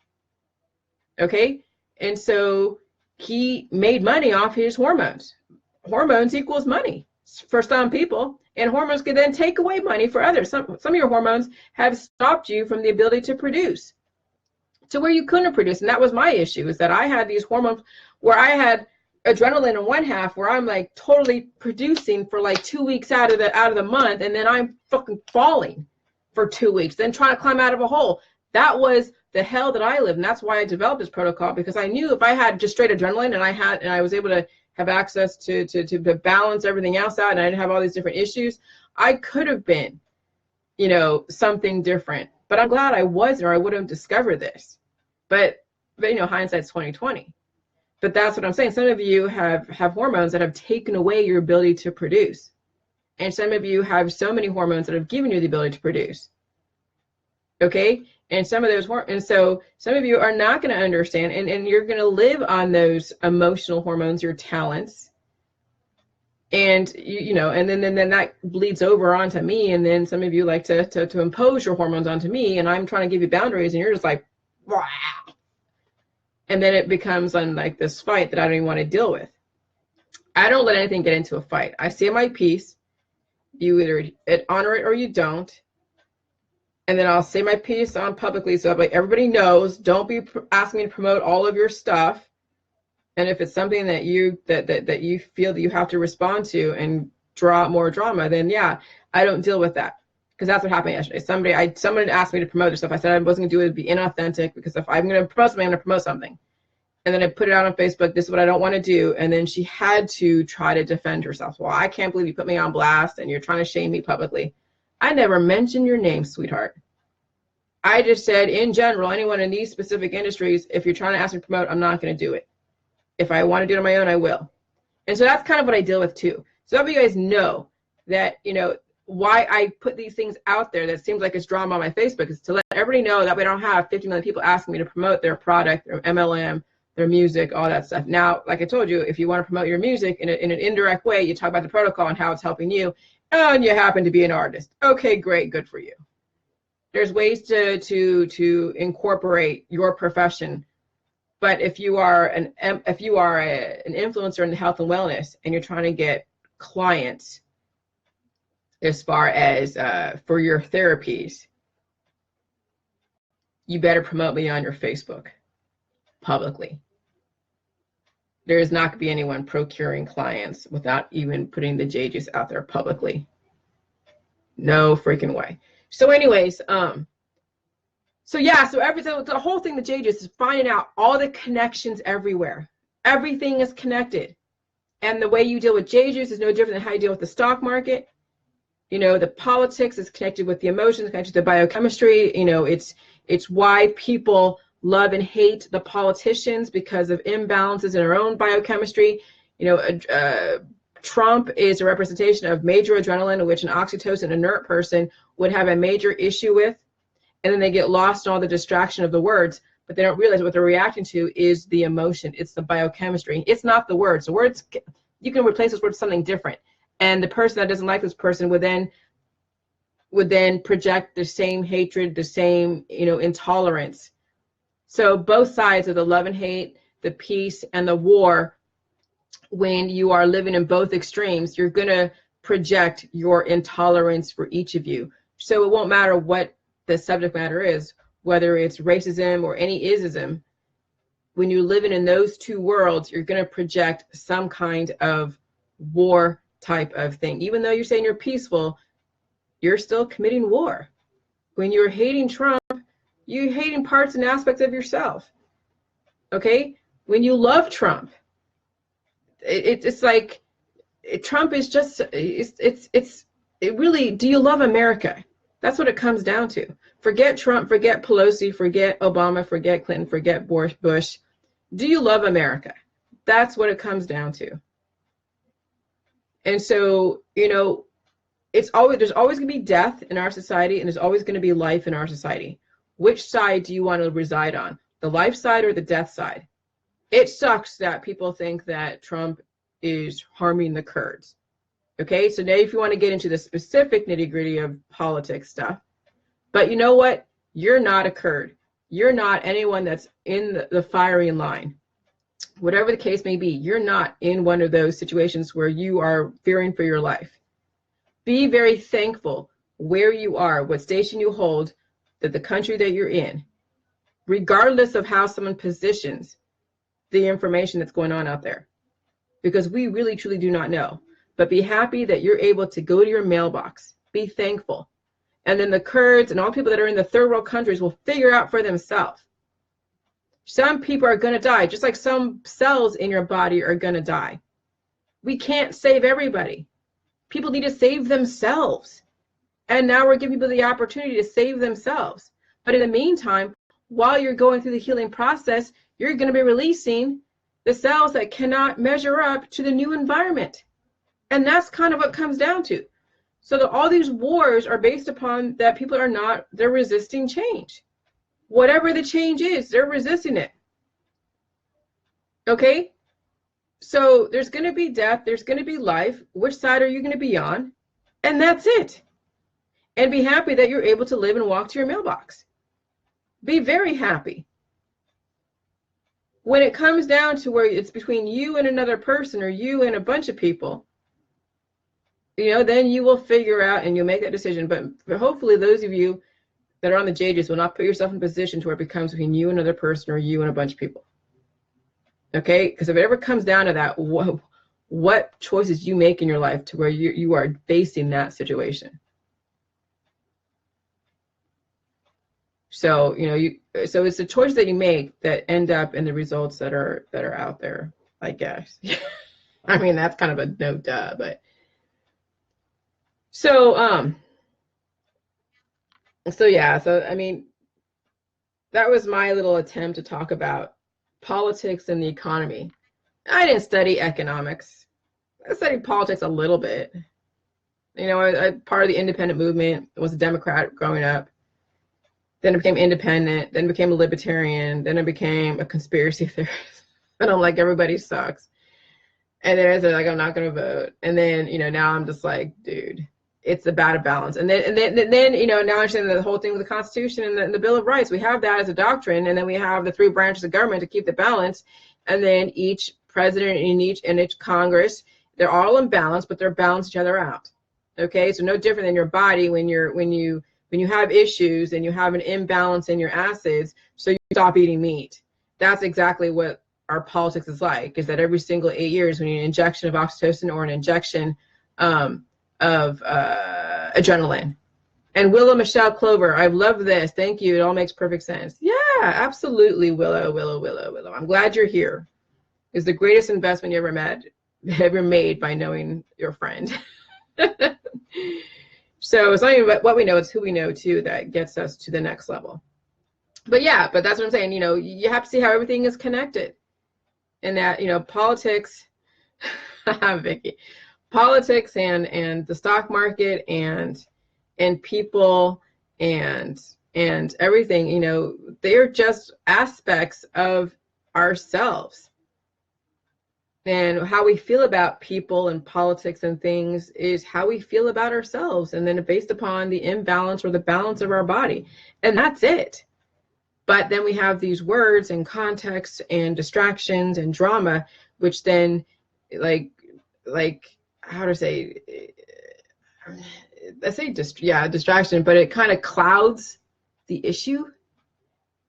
Okay, and so he made money off his hormones. Hormones equals money for some people, and hormones can then take away money for others. Some of your hormones have stopped you from the ability to produce to where you couldn't produce. And that was my issue, is that I had these hormones where I had adrenaline in one half where I'm like totally producing for like 2 weeks out of the month, and then I'm fucking falling for 2 weeks, then trying to climb out of a hole. That was the hell that I lived, and that's why I developed this protocol, because I knew if I had just straight adrenaline and I was able to have access to balance everything else out, and I didn't have all these different issues, I could have been, something different. But I'm glad I wasn't, or I wouldn't have discovered this. But hindsight's 20/20. But that's what I'm saying. Some of you have hormones that have taken away your ability to produce, and some of you have so many hormones that have given you the ability to produce. Okay. And some of you are not going to understand, and you're going to live on those emotional hormones, your talents. And and then that bleeds over onto me. And then some of you like to impose your hormones onto me, and I'm trying to give you boundaries, and you're just like, wow. And then it becomes on like this fight that I don't even want to deal with. I don't let anything get into a fight. I say my piece. You either honor it or you don't. And then I'll say my piece on publicly, so everybody knows. Don't be asking me to promote all of your stuff. And if it's something that you feel that you have to respond to and draw more drama, then yeah, I don't deal with that, because that's what happened yesterday. Somebody asked me to promote their stuff. I said I wasn't gonna do it. It'd be inauthentic, because if I'm gonna promote something, I'm gonna promote something. And then I put it out on Facebook. This is what I don't want to do. And then she had to try to defend herself. Well, I can't believe you put me on blast and you're trying to shame me publicly. I never mentioned your name, sweetheart. I just said, in general, anyone in these specific industries, if you're trying to ask me to promote, I'm not going to do it. If I want to do it on my own, I will. And so that's kind of what I deal with too. So that you guys know that, why I put these things out there that seems like it's drama on my Facebook, is to let everybody know that we don't have 50 million people asking me to promote their product, their MLM, their music, all that stuff. Now, like I told you, if you want to promote your music in an indirect way, you talk about the protocol and how it's helping you, and you happen to be an artist. Okay, great, good for you. There's ways to incorporate your profession. But if you are an influencer in health and wellness, and you're trying to get clients as far as for your therapies, you better promote me on your Facebook publicly. There is not going to be anyone procuring clients without even putting the JJs out there publicly. No freaking way. So anyways, the whole thing, the JJs, is finding out all the connections everywhere. Everything is connected. And the way you deal with JJs is no different than how you deal with the stock market. The politics is connected with the emotions, connected to the biochemistry. It's why people love and hate the politicians, because of imbalances in our own biochemistry. Trump is a representation of major adrenaline, which an oxytocin inert person would have a major issue with. and then they get lost in all the distraction of the words, but they don't realize what they're reacting to is the emotion. It's the biochemistry. It's not the words. The words, you can replace those words with something different. And the person that doesn't like this person would then project the same hatred, the same, intolerance. So both sides of the love and hate, the peace and the war, when you are living in both extremes, you're going to project your intolerance for each of you. So it won't matter what the subject matter is, whether it's racism or any ism. When you're living in those two worlds, you're going to project some kind of war type of thing. Even though you're saying you're peaceful, you're still committing war. When you're hating Trump, you're hating parts and aspects of yourself. Okay? When you love Trump, it's like Trump is just, it really, do you love America? That's what it comes down to. Forget Trump, forget Pelosi, forget Obama, forget Clinton, forget Bush. Do you love America? That's what it comes down to. And so, there's always going to be death in our society, and there's always going to be life in our society. Which side do you want to reside on? The life side or the death side? It sucks that people think that Trump is harming the Kurds. Okay, so now if you want to get into the specific nitty-gritty of politics stuff, but you know what? You're not a Kurd. You're not anyone that's in the firing line. Whatever the case may be, you're not in one of those situations where you are fearing for your life. Be very thankful where you are, what station you hold, that the country that you're in, regardless of how someone positions the information that's going on out there, because we really truly do not know. But be happy that you're able to go to your mailbox. Be thankful. And then the Kurds and all people that are in the third world countries will figure out for themselves. Some people are going to die, just like some cells in your body are going to die. We can't save everybody. People need to save themselves. And now we're giving people the opportunity to save themselves. But in the meantime, while you're going through the healing process, you're going to be releasing the cells that cannot measure up to the new environment. And that's kind of what comes down to. So all these wars are based upon that people they're resisting change. Whatever the change is, they're resisting it. Okay? So there's going to be death, there's going to be life. Which side are you going to be on? And that's it. And be happy that you're able to live and walk to your mailbox. Be very happy. When it comes down to where it's between you and another person or you and a bunch of people, then you will figure out and you'll make that decision. But hopefully those of you that are on the JJs will not put yourself in a position to where it becomes between you and another person or you and a bunch of people. Okay? Because if it ever comes down to that, what choices you make in your life to where you are facing that situation. So, so it's the choice that you make that end up in the results that are out there, I guess. I mean, that's kind of a no duh, but so yeah, so I mean, that was my little attempt to talk about politics and the economy. I didn't study economics. I studied politics a little bit. I part of the independent movement, was a Democrat growing up. Then I became independent, then became a libertarian, then I became a conspiracy theorist. And I'm like, everybody sucks. And then I said, like, I'm not going to vote. And then, now I'm just like, dude, it's about a balance. And then now I understand the whole thing with the Constitution and the Bill of Rights. We have that as a doctrine, and then we have the three branches of government to keep the balance. And then each president in each Congress, they're all in balance, but they're balancing each other out. Okay, so no different than your body when you have issues and you have an imbalance in your acids, so you stop eating meat. That's exactly what our politics is like, is that every single 8 years we need an injection of oxytocin or an injection of adrenaline. And Willow Michelle Clover, I love this. Thank you. It all makes perfect sense. Yeah, absolutely, Willow. I'm glad you're here. It's the greatest investment you ever made by knowing your friend. So it's not even what we know, it's who we know too that gets us to the next level. But yeah, but that's what I'm saying. You have to see how everything is connected. And that, politics, Vicky, politics and the stock market and people and and everything, you know, they're just aspects of ourselves. And how we feel about people and politics and things is how we feel about ourselves. And then based upon the imbalance or the balance of our body. And that's it. But then we have these words and context and distractions and drama, which then like how to say, I say distraction, but it kind of clouds the issue.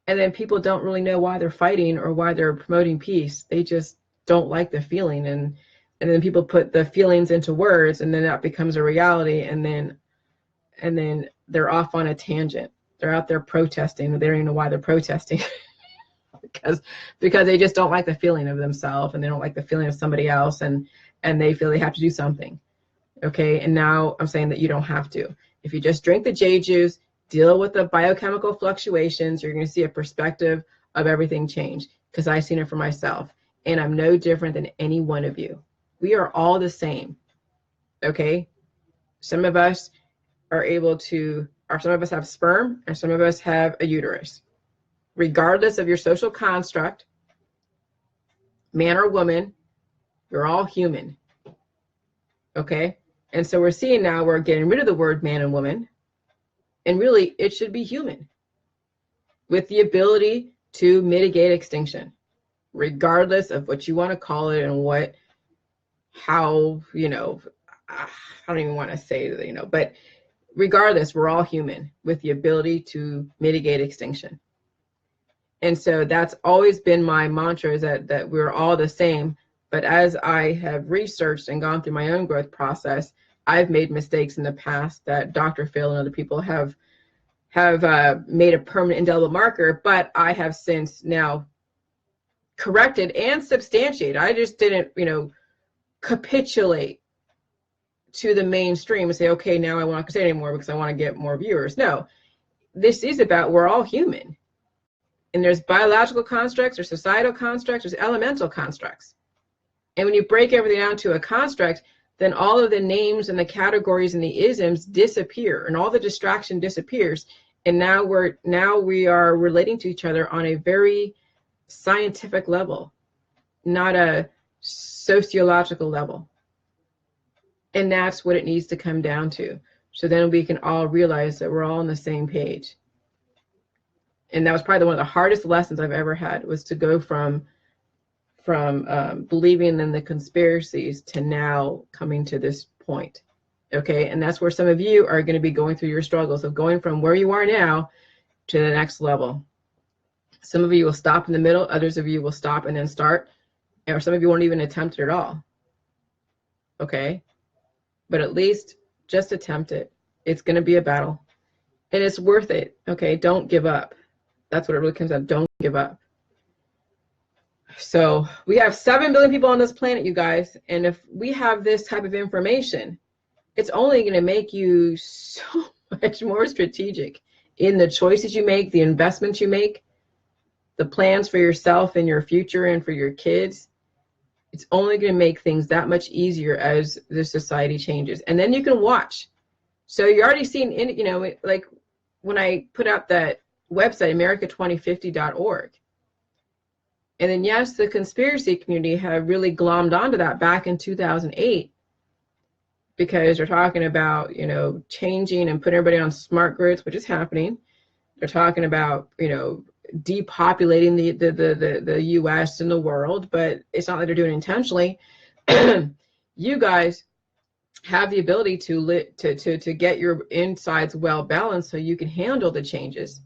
And then people don't really know why they're fighting or why they're promoting peace. They just don't like the feeling, and then people put the feelings into words, and then that becomes a reality, and then they're off on a tangent. They're out there protesting, and they don't even know why they're protesting. because they just don't like the feeling of themselves, and they don't like the feeling of somebody else, and they feel they have to do something. Okay, and now I'm saying that you don't have to. If you just drink the J juice, deal with the biochemical fluctuations, you're going to see a perspective of everything change, because I've seen it for myself. And I'm no different than any one of you. We are all the same, okay? Some of us are able to, or some of us have sperm, and some of us have a uterus. Regardless of your social construct, man or woman, you're all human, okay? And so we're seeing now we're getting rid of the word man and woman, and really it should be human, with the ability to mitigate extinction, regardless of what you want to call it and how, you know, I don't even want to say, you know, but regardless, we're all human with the ability to mitigate extinction. And so that's always been my mantra, is that we're all the same. But as I have researched and gone through my own growth process, I've made mistakes in the past that Dr. Phil and other people have made a permanent indelible marker, but I have since now corrected and substantiated. I just didn't, you know, capitulate to the mainstream and say, okay, now I won't say it anymore because I want to get more viewers. No, this is about, we're all human. And there's biological constructs, there's societal constructs, there's elemental constructs. And when you break everything down to a construct, then all of the names and the categories and the isms disappear, and all the distraction disappears. And now we are relating to each other on a very scientific level, not a sociological level. And that's what it needs to come down to. So then we can all realize that we're all on the same page. And that was probably one of the hardest lessons I've ever had, was to go from believing in the conspiracies to now coming to this point. Okay, and that's where some of you are going to be going through your struggles of going from where you are now to the next level. Some of you will stop in the middle, others of you will stop and then start, or some of you won't even attempt it at all. Okay, but at least just attempt it. It's going to be a battle, and it's worth it. Okay, don't give up. That's what it really comes down to. Don't give up. So we have 7 billion people on this planet, you guys, and if we have this type of information, it's only going to make you so much more strategic in the choices you make, the investments you make, the plans for yourself and your future and for your kids. It's only going to make things that much easier as the society changes. And then you can watch. So you're already seeing, you know, like when I put out that website, America2050.org. And then, yes, the conspiracy community have really glommed onto that back in 2008, because they're talking about, you know, changing and putting everybody on smart grids, which is happening. They're talking about, you know, depopulating the U.S. and the world, but it's not like they're doing it intentionally. You guys have the ability to get your insides well balanced so you can handle the changes.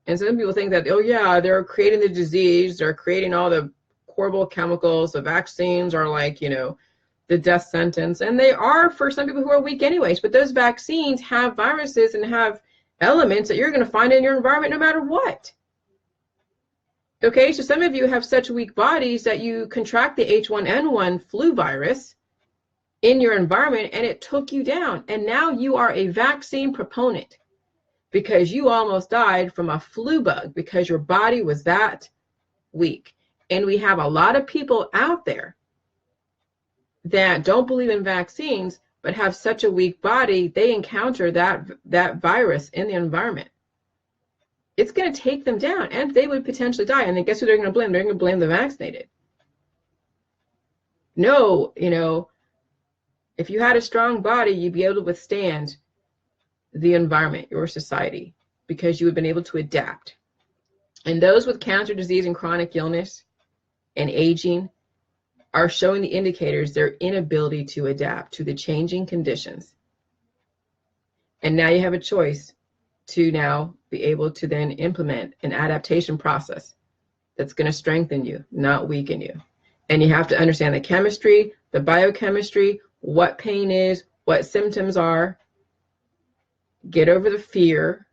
And some people think that, oh yeah, they're creating the disease, they're creating all the horrible chemicals, the vaccines are like, you know, the death sentence. And they are for some people who are weak anyways, but those vaccines have viruses and have elements that you're going to find in your environment no matter what. Okay, so some of you have such weak bodies that you contract the H1N1 flu virus in your environment and it took you down. And now you are a vaccine proponent, because you almost died from a flu bug because your body was that weak. And we have a lot of people out there that don't believe in vaccines, but have such a weak body, they encounter that virus in the environment. it's going to take them down, and they would potentially die. And then guess who they're going to blame? They're going to blame the vaccinated. No, you know, if you had a strong body, you'd be able to withstand the environment, your society, because you have been able to adapt. And those with cancer disease and chronic illness and aging are showing the indicators their inability to adapt to the changing conditions. And now you have a choice to now be able to then implement an adaptation process that's going to strengthen you, not weaken you. And you have to understand the chemistry, the biochemistry, what pain is, what symptoms are. Get over the fear.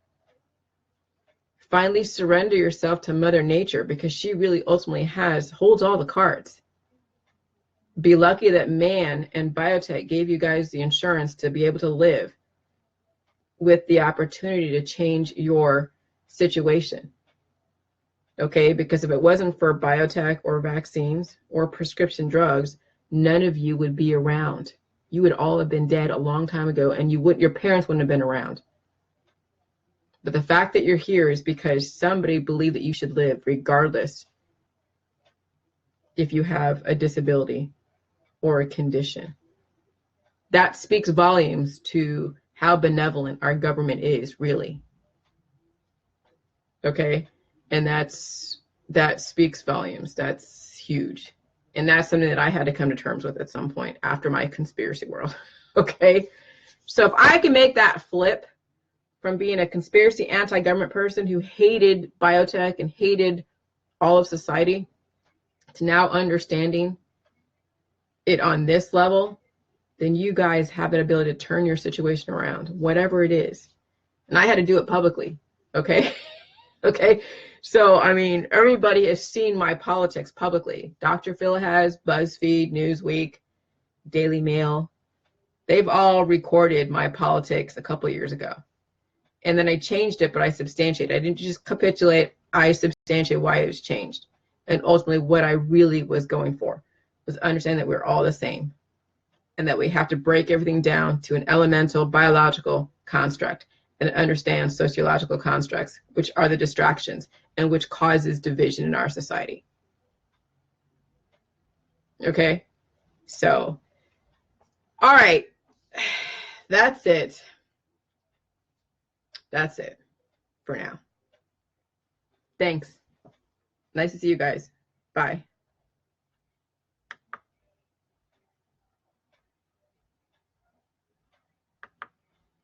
Finally surrender yourself to Mother Nature, because she really ultimately holds all the cards. Be lucky that man and biotech gave you guys the insurance to be able to live with the opportunity to change your situation. Okay, because if it wasn't for biotech or vaccines or prescription drugs, none of you would be around. You would all have been dead a long time ago, and your parents wouldn't have been around. But the fact that you're here is because somebody believed that you should live regardless if you have a disability or a condition. That speaks volumes to how benevolent our government is, really. Okay? And that speaks volumes. That's huge. And that's something that I had to come to terms with at some point after my conspiracy world. Okay? So if I can make that flip from being a conspiracy anti-government person who hated biotech and hated all of society to now understanding it on this level, then you guys have an ability to turn your situation around, whatever it is. And I had to do it publicly, okay? Okay? So, I mean, everybody has seen my politics publicly. Dr. Phil has, BuzzFeed, Newsweek, Daily Mail. They've all recorded my politics a couple of years ago. And then I changed it, but I substantiated. I didn't just capitulate. I substantiated why it was changed. And ultimately what I really was going for was understand that we're all the same and that we have to break everything down to an elemental biological construct and understand sociological constructs, which are the distractions and which causes division in our society. Okay? So, all right. That's it. That's it for now. Thanks. Nice to see you guys. Bye.